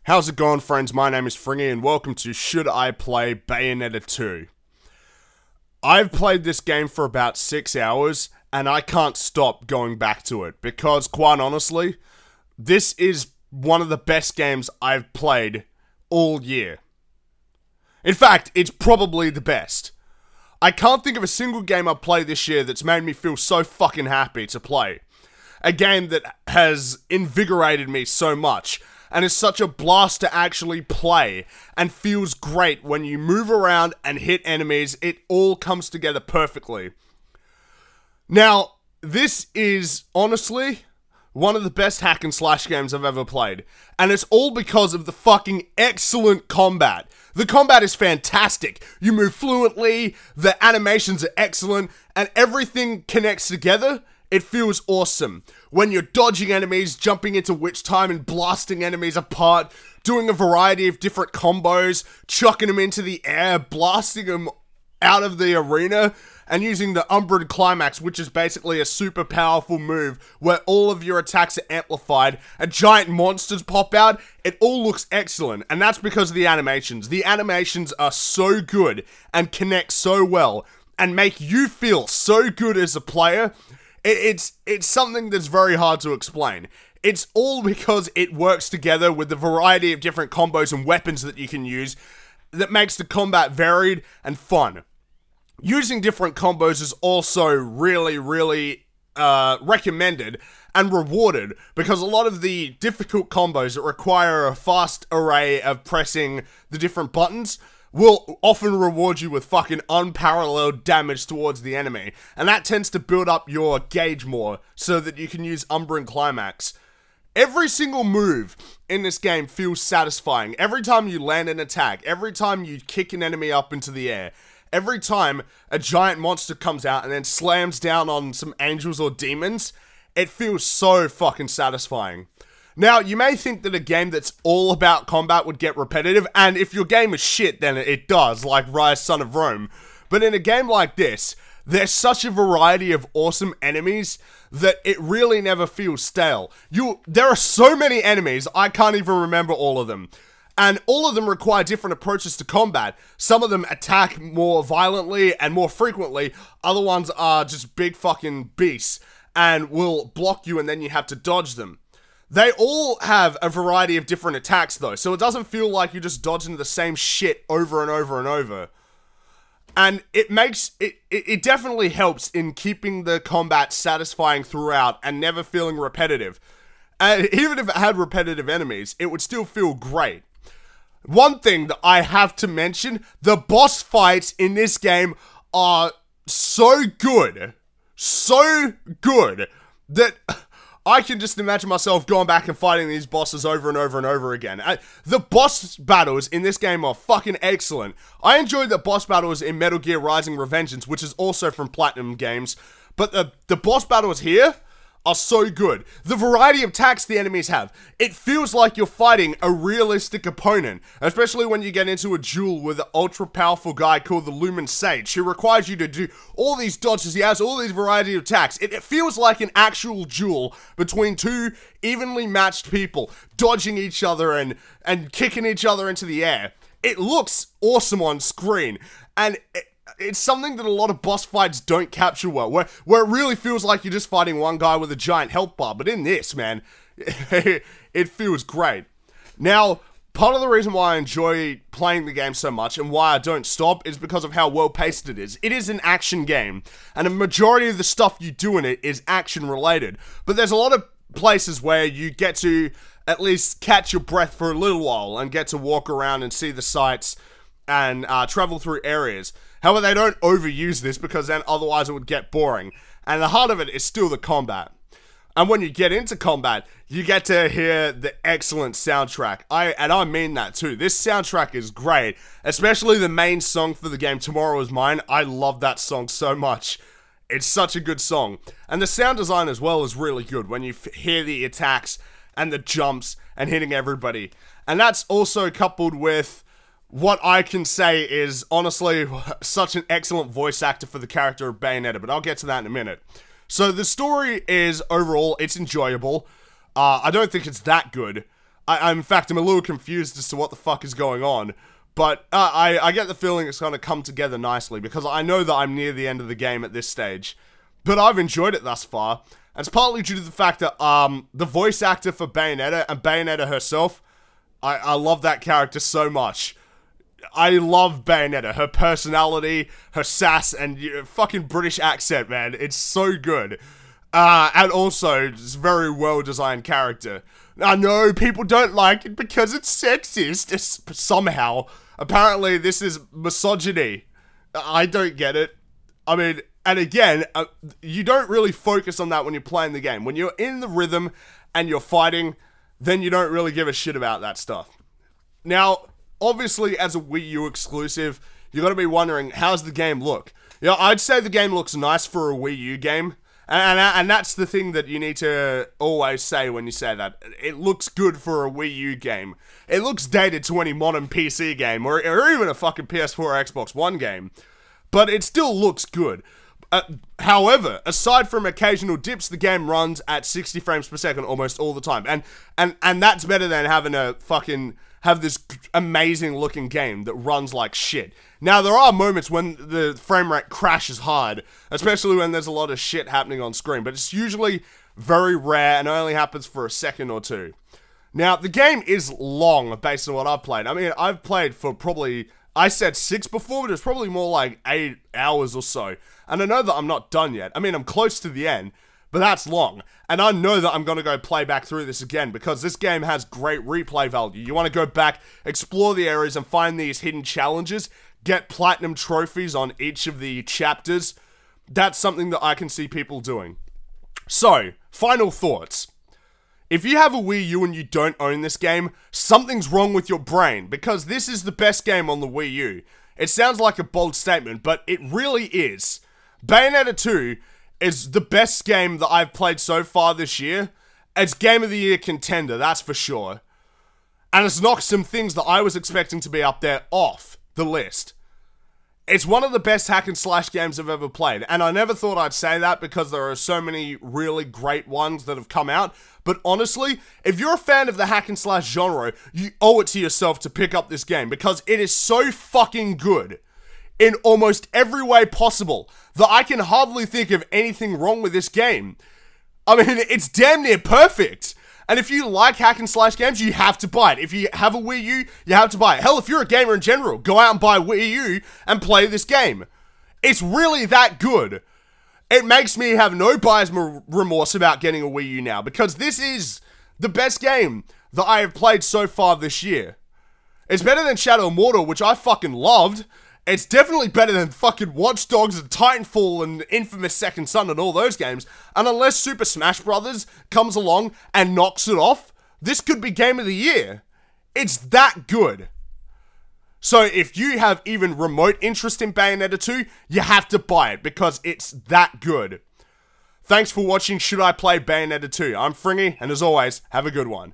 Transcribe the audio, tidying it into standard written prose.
How's it going, friends? My name is Fringy and welcome to Should I Play Bayonetta 2. I've played this game for about 6 hours and I can't stop going back to it because, quite honestly, this is one of the best games I've played all year. In fact, it's probably the best. I can't think of a single game I've played this year that's made me feel so fucking happy to play. A game that has invigorated me so much and is such a blast to actually play and feels great when you move around and hit enemies. It all comes together perfectly. Now, this is honestly one of the best hack and slash games I've ever played, and it's all because of the fucking excellent combat. The combat is fantastic. You move fluently, the animations are excellent, and everything connects together. It feels awesome. When you're dodging enemies, jumping into witch time and blasting enemies apart, doing a variety of different combos, chucking them into the air, blasting them out of the arena, and using the Umbran Climax, which is basically a super powerful move where all of your attacks are amplified and giant monsters pop out. It all looks excellent, and that's because of the animations. The animations are so good and connect so well and make you feel so good as a player. It's something that's very hard to explain. It's all because it works together with the variety of different combos and weapons that you can use that makes the combat varied and fun. Using different combos is also really recommended and rewarded because a lot of the difficult combos that require a fast array of pressing the different buttons will often reward you with fucking unparalleled damage towards the enemy, and that tends to build up your gauge more so that you can use Umbran Climax. Every single move in this game feels satisfying. Every time you land an attack, every time you kick an enemy up into the air, every time a giant monster comes out and then slams down on some angels or demons, it feels so fucking satisfying. Now, you may think that a game that's all about combat would get repetitive, and if your game is shit, then it does, like Rise Son of Rome. But in a game like this, there's such a variety of awesome enemies that it really never feels stale. There are so many enemies, I can't even remember all of them. And all of them require different approaches to combat. Some of them attack more violently and more frequently. Other ones are just big fucking beasts and will block you and then you have to dodge them. They all have a variety of different attacks though, so it doesn't feel like you're just dodging the same shit over and over and over. And it definitely helps in keeping the combat satisfying throughout and never feeling repetitive. And even if it had repetitive enemies, it would still feel great. One thing that I have to mention, the boss fights in this game are so good that I can just imagine myself going back and fighting these bosses over and over and over again. The boss battles in this game are fucking excellent. I enjoyed the boss battles in Metal Gear Rising: Revengeance, which is also from Platinum Games, but the boss battles here are so good. The variety of attacks the enemies have, it feels like you're fighting a realistic opponent, especially when you get into a duel with an ultra powerful guy called the Lumen Sage, who requires you to do all these dodges. He has all these variety of attacks. It feels like an actual duel between two evenly matched people, dodging each other and kicking each other into the air. It looks awesome on screen, and it's something that a lot of boss fights don't capture well, where it really feels like you're just fighting one guy with a giant health bar, but in this, man, it feels great. Now, part of the reason why I enjoy playing the game so much and why I don't stop is because of how well paced it is. It is an action game, and a majority of the stuff you do in it is action related, but there's a lot of places where you get to at least catch your breath for a little while and get to walk around and see the sights and travel through areas. However, they don't overuse this because then otherwise it would get boring. And the heart of it is still the combat. And when you get into combat, you get to hear the excellent soundtrack. And I mean that too. This soundtrack is great, especially the main song for the game, Tomorrow Is Mine. I love that song so much. It's such a good song. And the sound design as well is really good when you hear the attacks and the jumps and hitting everybody. And that's also coupled with what I can say is, honestly, such an excellent voice actor for the character of Bayonetta, but I'll get to that in a minute. So the story is, overall, it's enjoyable. I don't think it's that good. In fact, I'm a little confused as to what the fuck is going on. But I get the feeling it's going to come together nicely, because I know that I'm near the end of the game at this stage. But I've enjoyed it thus far. And it's partly due to the fact that the voice actor for Bayonetta and Bayonetta herself, I love that character so much. I love Bayonetta, her personality, her sass, and fucking British accent, man. It's so good. And also, it's a very well-designed character. I know people don't like it because it's sexist, somehow. Apparently, this is misogyny. I don't get it. I mean, and again, you don't really focus on that when you're playing the game. When you're in the rhythm and you're fighting, then you don't really give a shit about that stuff. Now, obviously, as a Wii U exclusive, you're going to be wondering, how's the game look? You know, I'd say the game looks nice for a Wii U game. And that's the thing that you need to always say when you say that. It looks good for a Wii U game. It looks dated to any modern PC game, or even a fucking PS4 or Xbox One game. But it still looks good. However, aside from occasional dips, the game runs at 60 frames per second almost all the time. And that's better than having a fucking... have this amazing looking game that runs like shit. Now, there are moments when the frame rate crashes hard, especially when there's a lot of shit happening on screen, but it's usually very rare and only happens for a second or two. Now, the game is long based on what I've played. I mean, I've played for probably, I said 6 before, but it's probably more like 8 hours or so. And I know that I'm not done yet. I mean, I'm close to the end. But that's long, and I know that I'm going to go play back through this again, because this game has great replay value. You want to go back, explore the areas, and find these hidden challenges, get platinum trophies on each of the chapters. That's something that I can see people doing. So, final thoughts. If you have a Wii U and you don't own this game, something's wrong with your brain, because this is the best game on the Wii U. It sounds like a bold statement, but it really is. Bayonetta 2 is the best game that I've played so far this year. It's Game of the Year contender, that's for sure. And it's knocked some things that I was expecting to be up there off the list. It's one of the best hack and slash games I've ever played. And I never thought I'd say that, because there are so many really great ones that have come out. But honestly, if you're a fan of the hack and slash genre, you owe it to yourself to pick up this game, because it is so fucking good in almost every way possible that I can hardly think of anything wrong with this game. I mean, it's damn near perfect. And if you like hack and slash games, you have to buy it. If you have a Wii U, you have to buy it. Hell, if you're a gamer in general, go out and buy a Wii U and play this game. It's really that good. It makes me have no buyer's remorse about getting a Wii U now, because this is the best game that I have played so far this year. It's better than Shadow of Mordor, which I fucking loved. It's definitely better than fucking Watch Dogs and Titanfall and Infamous Second Son and all those games. And unless Super Smash Bros. Comes along and knocks it off, this could be Game of the Year. It's that good. So if you have even remote interest in Bayonetta 2, you have to buy it, because it's that good. Thanks for watching Should I Play Bayonetta 2? I'm Fringy, and as always, have a good one.